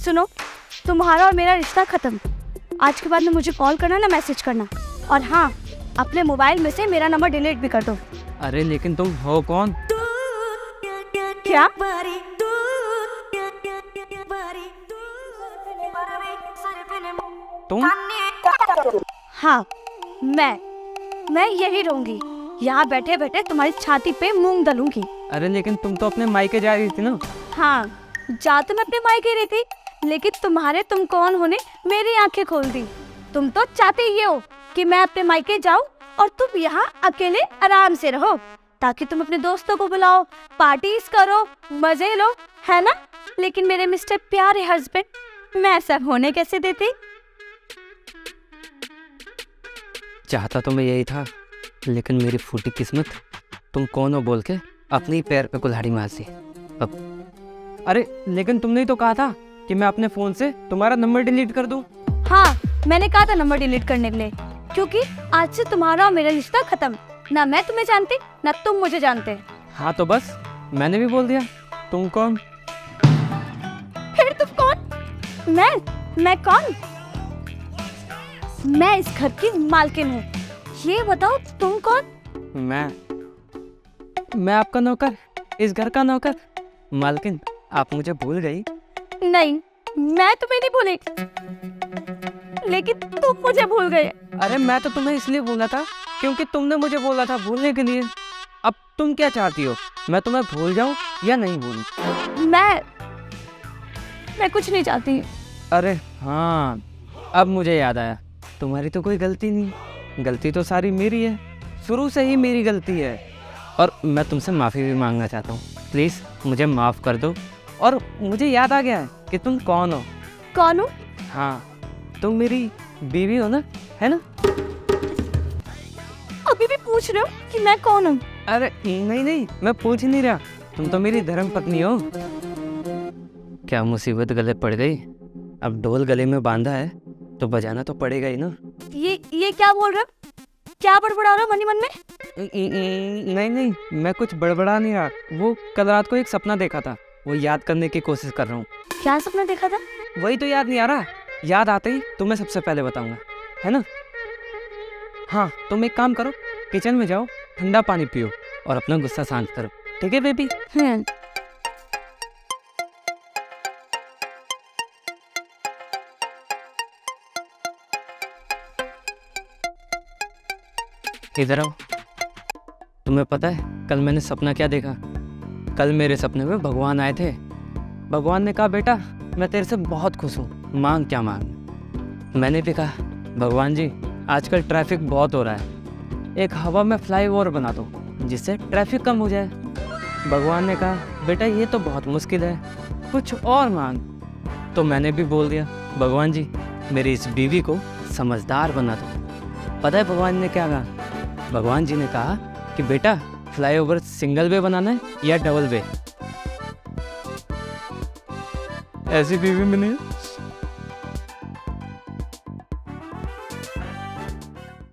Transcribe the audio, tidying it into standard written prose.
सुनो, तुम्हारा और मेरा रिश्ता खत्म। आज के बाद में मुझे कॉल करना ना मैसेज करना, और हाँ, अपने मोबाइल में से मेरा नंबर डिलीट भी कर दो। अरे लेकिन तुम हो कौन? क्या? तुम? हाँ, मैं यही रहूंगी, यहाँ बैठे बैठे तुम्हारी छाती पे मूंग दलूंगी। अरे लेकिन तुम तो अपने मायके जा रही थी ना। हाँ, जा तो मैं अपने मायके रही थी, लेकिन तुम्हारे तुम कौन होने मेरी आंखें खोल दी। तुम तो चाहते ही हो कि मैं अपने मायके जाऊं और तुम यहाँ अकेले आराम से रहो, ताकि तुम अपने दोस्तों को बुलाओ, पार्टीज करो, मजे लो, है ना? लेकिन मेरे मिस्टर प्यारे हस्बैंड, मैं ऐसा होने कैसे देती? चाहता तो मैं यही था, लेकिन मेरी फूटी किस्मत तुम कौन हो बोल के अपने ही पैर पे कुल्हाड़ी मार दी। अब अरे लेकिन तुमने ही तो कहा था कि मैं अपने फोन से तुम्हारा नंबर डिलीट कर दूं। हाँ, मैंने कहा था नंबर डिलीट करने के लिए, क्योंकि आज से तुम्हारा और मेरा रिश्ता खत्म। ना मैं तुम्हें जानती, ना तुम मुझे जानते। हाँ तो बस मैंने भी बोल दिया। तुम कौन? फिर तुम कौन? मैं कौन? मैं इस घर की मालकिन हूँ। ये बताओ तुम कौन? मैं आपका नौकर, इस घर का नौकर। मालकिन, आप मुझे भूल गई? नहीं, मैं तुम्हें नहीं भूली, लेकिन तुम मुझे भूल गए। अरे मैं तो तुम्हें इसलिए भूला था क्योंकि तुमने मुझे बोला था भूलने के लिए। अब तुम क्या चाहती हो, मैं तुम्हें भूल जाऊं या नहीं भूलूं? मैं कुछ नहीं चाहती। अरे हाँ, अब मुझे याद आया, तुम्हारी तो कोई गलती नहीं, गलती तो सारी मेरी है, शुरू से ही मेरी गलती है। और मैं तुमसे माफ़ी भी मांगना चाहता हूँ, प्लीज़ मुझे माफ़ कर दो। और मुझे याद आ गया है कि तुम कौन हो। कौन हूँ? हाँ, तुम मेरी बीवी हो ना, है ना? अभी भी पूछ रहे हो कि मैं कौन हूँ? अरे नहीं, मैं पूछ नहीं रहा, तुम तो मेरी धर्म पत्नी हो। क्या मुसीबत गले पड़ गई, अब ढोल गले में बांधा है तो बजाना तो पड़ेगा ही ना। ये क्या बोल रहे हो? क्या बड़बड़ा रहे हो मन ही मन में? नहीं, मैं कुछ बड़बड़ा नहीं रहा। वो कल रात को एक सपना देखा था, वो याद करने की कोशिश कर रहा हूँ। क्या सपना देखा था? वही तो याद नहीं आ रहा, याद आते ही तुम्हें सबसे पहले बताऊंगा, है ना? हाँ, तुम एक काम करो, किचन में जाओ, ठंडा पानी पियो और अपना गुस्सा शांत करो, ठीक है बेबी? इधर आओ। तुम्हें पता है कल मैंने सपना क्या देखा? कल मेरे सपने में भगवान आए थे। भगवान ने कहा, बेटा मैं तेरे से बहुत खुश हूँ, मांग क्या मांग। मैंने भी कहा, भगवान जी आजकल ट्रैफिक बहुत हो रहा है, एक हवा में फ्लाईओवर बना दो जिससे ट्रैफिक कम हो जाए। भगवान ने कहा, बेटा ये तो बहुत मुश्किल है, कुछ और मांग। तो मैंने भी बोल दिया, भगवान जी मेरी इस बीवी को समझदार बना दो। पता है भगवान ने क्या कहा? भगवान जी ने कहा कि बेटा फ्लाईओवर सिंगल वे बनाना है या डबल वे। ऐसी बीवी मिली